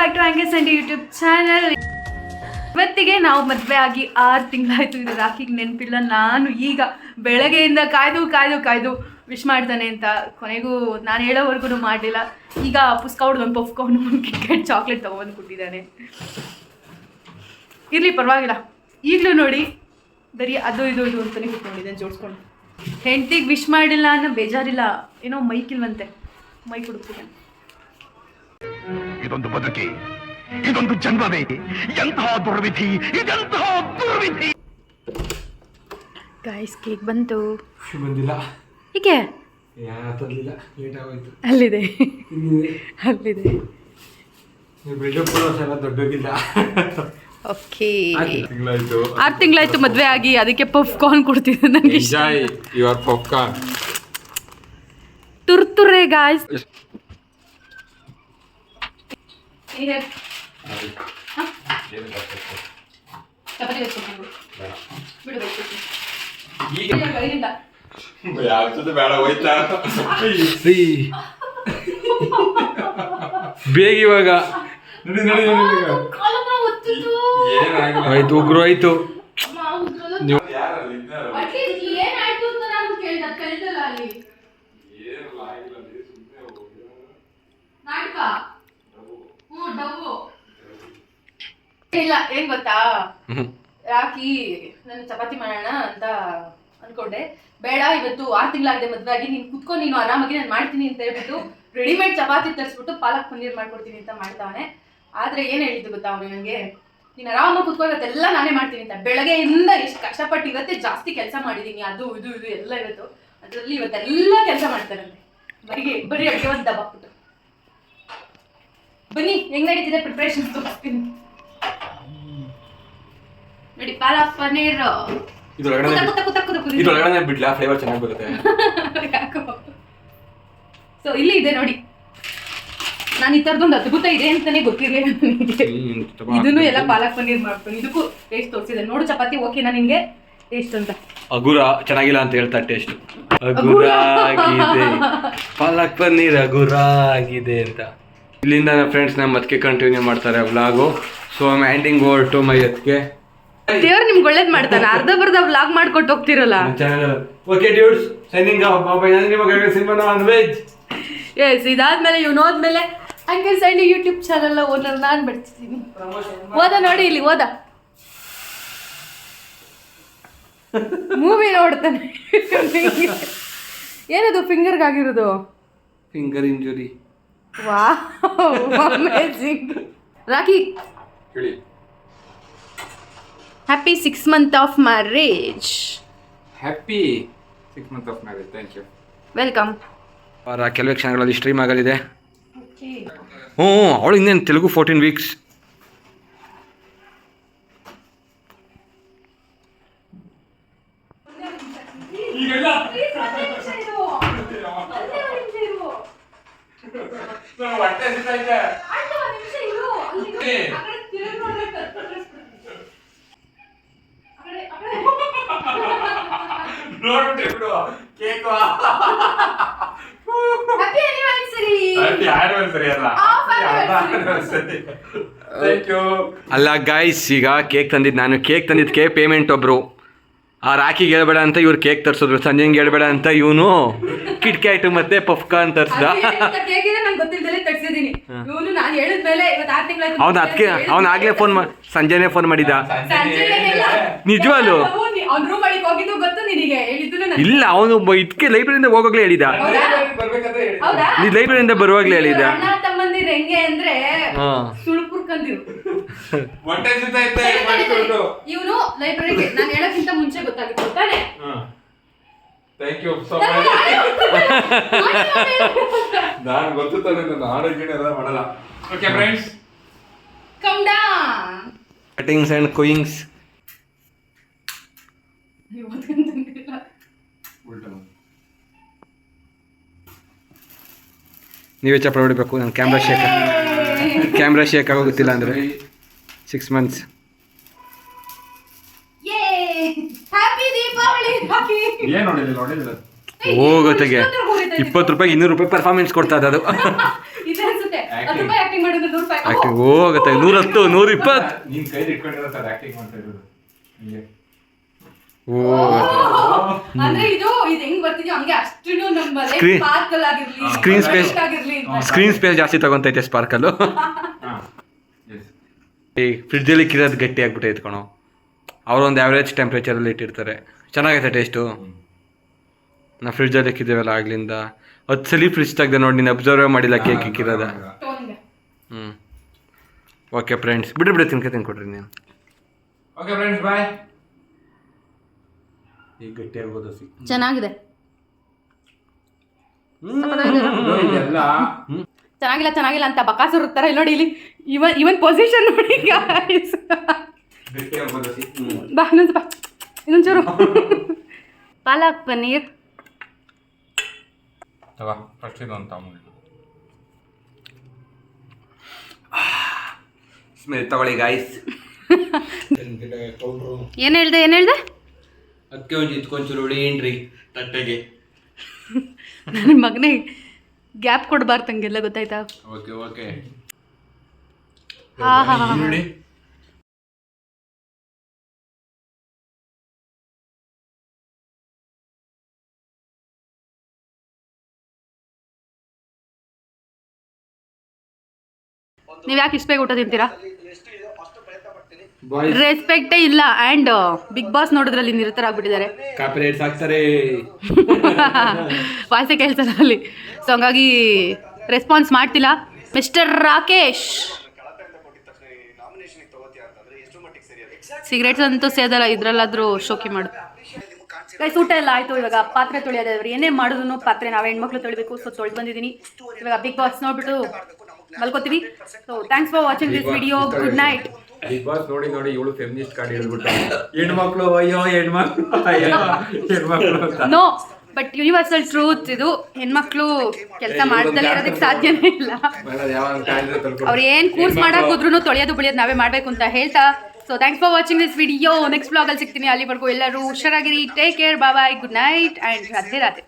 Back to anger Sunday YouTube channel. ಇವತ್ತಿಗೆ ನಾವು ಮದುವೆ ಆಗಿ 6 ತಿಂಗಳಾಯಿತು. ಇದು ರಾಖಿಗೆ ನೆನಪಿಲ್ಲ. ನಾನು ಈಗ ಬೆಳಗ್ಗೆಯಿಂದ ಕಾಯ್ದು ವಿಶ್ ಮಾಡ್ತಾನೆ ಅಂತ ಕೊನೆಗೂ ನಾನು ಹೇಳೋವರೆಗೂ ಮಾಡಲಿಲ್ಲ. ಈಗ ಪುಸ್ತಕ ಹೊಡೆದು ಒಂದು ಪಫ್ಕೊಂಡು ಒಂದು ಕಿಟ್ಕೆಟ್ ಚಾಕ್ಲೇಟ್ ತೊಗೊಬಂದು ಕೊಟ್ಟಿದ್ದಾನೆ. ಇರಲಿ ಪರವಾಗಿಲ್ಲ. ಈಗಲೂ ನೋಡಿ ಬರೀ ಅದು ಇದು ಅಂತಲೇ ಕೂತ್ಕೊಂಡಿದ್ದಾನೆ ಜೋಡಿಸ್ಕೊಂಡು. ಹೆಂಡ್ತಿಗೆ ವಿಶ್ ಮಾಡಿಲ್ಲ ಅನ್ನೋ ಬೇಜಾರಿಲ್ಲ. ಏನೋ ಮೈಕಿಲ್ವಂತೆ, ಮೈ ಕೊಡ್ತಿದ್ದಾನೆ. ಇದೊಂದು ಬದುಕಿ, ಇದೊಂದು ಜನ್ಮವೇ, ಎಂತಹ ದುರ್ವಿಧಿ, ಇದೆಂತಹ ದುರ್ವಿಧಿ. ಗಾಯ್ಸ್ ಕೇಕ್ ಬಂತು. ಬಂದಿಲ್ಲ. ಹೀಗೆ ತರಲಿಲ್ಲ, ಲೇಟ್ ಆಗೋಯ್ತು. ಅಲ್ಲಿದೆ ದೊಡ್ಡೋಗಿಲ್ಲ. ಓಕೆ, 6 ತಿಂಗಳಾಯ್ತು ಮದುವೆ ಆಗಿ. ಅದಕ್ಕೆ ಪಫ್ಕಾರ್ನ್ ಕೊಡ್ತಿದ್ದೆ ನನಗೆ. Enjoy your popcorn. ತುರ್ತುರೆ ಗಾಯ್ಸ್. ಬೇಡ ಹೋಯ್ತಾ ಬೇಗ ಇವಾಗ ಆಯ್ತು, ಉಗ್ರು ಆಯ್ತು. ಇಲ್ಲ ಏನ್ ಗೊತ್ತಾ, ರಾಖಿ ನಾನು ಚಪಾತಿ ಮಾಡೋಣ ಅಂತ ಅನ್ಕೊಂಡೆ. ಬೇಡ, ಇವತ್ತು 6 ತಿಂಗಳಾಗಿದೆ ಮದ್ವೆ ಆಗಿ, ನೀನ್ ಕುತ್ಕೊಂಡು ನೀನು ಆರಾಮಾಗಿ ನಾನು ಮಾಡ್ತೀನಿ ಅಂತ ಹೇಳ್ಬಿಟ್ಟು ರೆಡಿಮೇಡ್ ಚಪಾತಿ ತರಿಸ್ಬಿಟ್ಟು ಪಾಲಕ್ ಪನ್ನೀರ್ ಮಾಡ್ಕೊಡ್ತೀನಿ ಅಂತ ಮಾಡ್ತಾವನೆ. ಆದ್ರೆ ಏನ್ ಹೇಳಿದ್ದು ಗೊತ್ತಾ ಅವ್ನು ನನಗೆ, ನೀನ್ ಆರಾಮಾಗಿ ಕುತ್ಕೊ, ಇವತ್ತೆಲ್ಲ ನಾನೇ ಮಾಡ್ತೀನಿ ಅಂತ. ಬೆಳಗ್ಗೆಯಿಂದ ಎಷ್ಟು ಕಷ್ಟಪಟ್ಟು ಇವತ್ತೇ ಜಾಸ್ತಿ ಕೆಲಸ ಮಾಡಿದೀನಿ, ಅದು ಇದು ಎಲ್ಲ ಇವತ್ತು ಅದ್ರಲ್ಲಿ ಇವತ್ತೆಲ್ಲ ಕೆಲಸ ಮಾಡ್ತಾರಂತೆ. ಬರೀ ಅಡುಗೆ ಒಂದು ದಬ್ಬಾಕ್ಬಿಟ್ಟು. ಬನ್ನಿ ಹೆಂಗ್ ನಡೀತಿದೆ ಪ್ರಿಪ್ರೇಷನ್ ತೋರಿಸ್ತೀನಿ ನೋಡಿ. ಪಾಲಕ್ ಪನ್ನೀರ್ ಇದ್ರೊಳಗಡೆ ಬಿಡ್ಲಾ, ಫ್ಲೇವರ್ ಚೆನ್ನಾಗಿ ಬರುತ್ತೆ. ಸೊ ಇಲ್ಲಿ ಇದೆ ನೋಡಿ. ನಾನು ಈ ತರದೊಂದು ಅದ್ಭುತ ಇದೆ ಅಂತಾನೆ ಗೊತ್ತಿರಲಿಲ್ಲ ನನಗೆ. ಇದನ್ನು ಎಲ್ಲ ಪಾಲಕ್ ಪನ್ನೀರ್ ಮಾಡ್ಕೊಂಡು ಇದಕ್ಕೂ ಟೇಸ್ಟ್ ತೋರಿಸಿದೆ. ನೋಡು ಚಪಾತಿ ಓಕೆನಾ ನಿನ್ಗೆ ಟೇಸ್ಟ್ ಅಂತ? ಅಗುರ ಚೆನ್ನಾಗಿಲ್ಲ ಅಂತ ಹೇಳ್ತಾ ಟೇಸ್ಟ್. ಅಗುರ ಆಗಿದೆ ಪಾಲಕ್ ಪನ್ನೀರ್, ಅಗುರ ಆಗಿದೆ ಅಂತ. ಇಲ್ಲಿಂದ ನನ್ನ ಫ್ರೆಂಡ್ಸ್ ನಮ್ಮ ಅದಕ್ಕೆ ಕಂಟಿನ್ಯೂ ಮಾಡ್ತಾರೆ vlog. So I am handing over to my ಅದಕ್ಕೆ. ದೇವ್ರು ನಿಮ್ಗೆ ಒಳ್ಳೇದು ಮಾಡ್ತಾನೆ. ಅರ್ಧ ವ್ಲಾಗ್ ಮಾಡ್ಕೊಟ್ಟು ಹೋಗ್ತಿರಲ್ಲ. Okay dudes, signing off. Cinema non veg. Yes, ಇದಾದ್ಮೇಲೆ ಹೋದ್ಮೇಲೆ anger Sunday YouTube channel owner ನಾನು ಬಿಡ್ತಿದ್ದೀನಿ. ಓದ ನೋಡಿ, ಇಲ್ಲಿ ಓದ ಮೂವಿ ನೋಡ್ತಾನೆ. ಏನದು ಫಿಂಗರ್ಗಾಗಿರೋದು? Finger injury. Wow, amazing. Rakhi, ಹೇಳಿ. Happy 6 months of marriage. Happy 6 months of marriage. Thank you. Welcome. ಕೆಲವೇ ಕ್ಷಣಗಳಲ್ಲಿ ಸ್ಟ್ರೀಮ್ ಆಗಲಿದೆ. ಹ್ಞೂ, ಅವಳು ಇನ್ನೇನು ತೆಲುಗು 14 weeks. ಅಲ್ಲ ಗೈಸ್, ಈಗ ಕೇಕ್ ತಂದಿದ್ದು ನಾನು. ಕೇಕ್ ತಂದಿದ್ದಕ್ಕೆ ಪೇಮೆಂಟ್ ಒಬ್ರು ಆ ರಾಖಿಗೆ ಹೇಳ್ಬೇಡ ಅಂತ ಇವ್ರು ಕೇಕ್ ತರಿಸಿದ್ರು. ಸಂಜೆಂಗೆ ಹೇಳ್ಬೇಡ ಅಂತ ಇವನು ಕಿಟ್ಕ್ಯಾಟ್ ಮತ್ತೆ ಪಫ್ಕಾರ್ನ್ ತರಿಸ್ದ. ಅವ್ನು ಅದಕ್ಕೆ ಅವ್ನು ಆಗ್ಲೇ ಸಂಜೆನೆ ಫೋನ್ ಮಾಡಿದ್ದ. ನಿಜವಾಗ್ಲು ಇಲ್ಲ, ಅವನು ಇದಕ್ಕೆ ಲೈಬ್ರರಿಯಿಂದ ಹೋಗೋಗ್ಲೇ ಹೇಳಿದ. ನೀ ಲೈಬ್ರರಿಯಿಂದ ಬರುವಾಗ್ಲೇ ಹೇಳಿದ. ಹೆಂಗೆ ಅಂದ್ರೆ ಇವನು ಲೈಬ್ರರಿಗೆ ನಾನು ಹೇಳಕ್ಕಿಂತ ಮುಂಚೆ ಗೊತ್ತಾಗಿತ್ತು ತಾನೆ. ನಾನು ಗೊತ್ತು ತಾನೆ, ನನ್ನ ಆರೋಗ್ಯ ಮಾಡಲ್ಲ. Okay friends, come down. Cuttings and ಕುಯಿಂಗ್ಸ್. ನೀವೇ ಚಪ್ರ ಹೊಡಿಬೇಕು. ನನ್ನ ಕ್ಯಾಮ್ರಾ ಶೇಕ್ ಆಗೋಗುತ್ತಿಲ್ಲ ಅಂದರೆ 6 months. ಹೋಗೋತೆಗೆ 20 ರೂಪಾಯಿ 200 ರೂಪಾಯಿ ಪರ್ಫಾರ್ಮೆನ್ಸ್ ಕೊಡ್ತಾ ಅದು. ಇದೆ ಅನ್ಸುತ್ತೆ. 10 ರೂಪಾಯಿ ಆಕ್ಟಿಂಗ್ ಮಾಡಿದ್ರೆ 100 ರೂಪಾಯಿ ಆಕ್ಟಿಂಗ್ ಹೋಗುತ್ತೆ 110 120 ನೀನ್ ಕೈಲಿ ಇಟ್ಕೊಂಡಿರೋ ಸರ್ ಆಕ್ಟಿಂಗ್ ಮಾಡ್ತಾ ಇರೋದು ಹಿಂಗೆ ಅಂದ್ರೆ ಇದು ಹೆಂಗ್ ಬರ್ತಿದ್ಯೋ ಹಂಗೆ ಅಷ್ಟು ನಮ್ಮ Screen- ಸ್ಪಾರ್ಕಲ್ ಆಗಿರ್ಲಿ Screen space- ಆಗಿರ್ಲಿ ಸ್ಕ್ರೀನ್ ಸ್ಪೇಸ್ ಜಾಸ್ತಿ ತಗೊಂತೈತೆ ಸ್ಪಾರ್ಕಲ್ಲು. ಹಾಂ ಎಸ್ ಈ ಫ್ರಿಡ್ಜಲ್ಲಿ ಕಿರೋದು ಗಟ್ಟಿ ಆಗ್ಬಿಟ್ಟೈತೆ ಕಣೋ. ಅವರೊಂದು ಆ್ಯಾವ್ರೇಜ್ ಟೆಂಪ್ರೇಚರಲ್ಲಿ ಇಟ್ಟಿರ್ತಾರೆ. ಚೆನ್ನಾಗೈತೆ ಟೇಸ್ಟು. ನಾ ಫ್ರಿಡ್ಜಲ್ಲಿ ಇಕ್ಕಿದ್ದೇವಲ್ಲ ಆಗ್ಲಿಂದ 10 ಸಲ ಫ್ರಿಡ್ಜ್ ತೆಗ್ದೆ ನೋಡಿ, ನೀನು ಅಬ್ಸರ್ವ್ ಮಾಡಿಲ್ಲ ಕೇಕ್ ಇಕ್ಕಿರೋದ. ಟೋನಿಗೆ. ಹ್ಞೂ ಓಕೆ ಫ್ರೆಂಡ್ಸ್, ಬಿಡಿ ತಿನ್ಕೊಡ್ರಿ ನೀನು. Okay friends bye. ಈಗ ಗಟ್ಟಿ ಆಗ್ಬೋದು ಸಿ. ಚೆನ್ನಾಗಿದೆ ಇದೆಲ್ಲ ಚೆನ್ನಾಗಿಲ್ಲ ಅಂತ ಬಕಾಸುರ ಇರ್ತಾರೆ ಇಲ್ಲಿ ನೋಡಿ. ಇಲ್ಲಿ ಇವನ್ ಪೊಸಿಷನ್ ನೋಡಿ guys. ಗಟ್ಟಿ ಆಗ್ಬೋದು ಸಿ. ಬಾ ಇನ್ನೊಂಚೂರು ಪಾಲಕ್ ಪನ್ನೀರ್. ತಗೋ ಫಸ್ಟ್ ಇದು ಅಂತ ಸ್ಮೆಲ್ ತಗೊಳ್ಳಿ ಗಾಯ್ಸ್. ಏನು ಹೇಳ್ದೆ ಅಕ್ಕಿ ಒಂದು ಇತ್ಕೊಂಚೂರು ಉಳೀನ್ರಿ ತಟ್ಟೆಗೆ. ನನ್ನ ಮಗನೇ ಗ್ಯಾಪ್ ಕೊಡಬಾರ್ದು ಹಂಗೆಲ್ಲ, ಗೊತ್ತಾಯ್ತಾ? ಓಕೆ ಹಾ ಈರುಳ್ಳಿ ನೀವು ಯಾಕೆ ಇಷ್ಟ ಬೇಗ ಊಟ ತಿಂತೀರಾ? ಬಾಯ್ಸ್ ರೆಸ್ಪೆಕ್ಟೇ ಇಲ್ಲ. ಆ್ಯಂಡ್ ಬಿಗ್ ಬಾಸ್ ನೋಡಿದ್ರಲ್ಲಿ ನಿರತರ ಆಗ್ಬಿಟ್ಟಿದ್ದಾರೆ. ಕಾಪಿರೈಟ್ಸ್ ಹಾಕ್ತಾರೆ. ವಾಯ್ಸೆ ಕೇಳ್ತಾರೆ ಅಲ್ಲಿ. ಸೊ ಹಂಗಾಗಿ ರೆಸ್ಪಾನ್ಸ್ ಮಾಡ್ತಿಲ್ಲ. ಮಿಸ್ಟರ್ ರಾಕೇಶ್ ಸಿಗರೇಟ್ಸ್ ಅಂತೂ ಸೇದಲ್ಲ, ಇದ್ರಲ್ಲಾದ್ರೂ ಶೋಕಿ ಮಾಡು. ಗೈಸ್ ಊಟ ಎಲ್ಲ ಆಯಿತು. ಇವಾಗ ಪಾತ್ರೆ ತೊಳೆಯೋದಾದ್ರೆ ಏನೇ ಮಾಡಿದ್ರು ಪಾತ್ರೆ ನಾವೇ ಹೆಣ್ಮಕ್ಳು ತೊಳಿಬೇಕು. ಸೊ ತೊಳೆದು ಬಂದಿದ್ದೀನಿ. ಇವಾಗ ಬಿಗ್ ಬಾಸ್ ನೋಡ್ಬಿಟ್ಟು ಮಲ್ಕೋತೀವಿ. So thanks for watching this video. Good night. Big boss ನೋಡಿ ಇವಳು ಫೆಮಿನಿಸ್ಟ್ ಕಾರ್ಡ್ ಹಿಡಿದ್ಬಿಟ್ಟು ಹೆಣ್ಮಕ್ಳು ಅಯ್ಯೋ ಹೆಣ್ಮಕ್ಳು ಅಂತ. ನೋ, ಬಟ್ ಯೂನಿವರ್ಸಲ್ ಟ್ರೂತ್ ಇದು. ಹೆಣ್ಮಕ್ಳು ಕೆಲಸ ಮಾಡ್ದಲೇ ಇರೋದಕ್ಕೆ ಸಾಧ್ಯನೇ ಇಲ್ಲ. ಅವ್ರು ಏನು ಕೂರ್ಸ್ ಮಾಡಕ್ ಹೋದ್ರು ತೊಳೆಯೋದು ಬೆಳೆಯೋದು ನಾವೇ ಮಾಡಬೇಕು ಅಂತ ಹೇಳ್ತಾ. So thanks for watching this video. Next ಬ್ಲಾಗಲ್ಲಿ ಸಿಗ್ತೀನಿ. ಅಲ್ಲಿವರೆಗೂ ಎಲ್ಲರೂ ಹುಷಾರಾಗಿರಿ. Take care. Bye, good night and Radhe Radhe.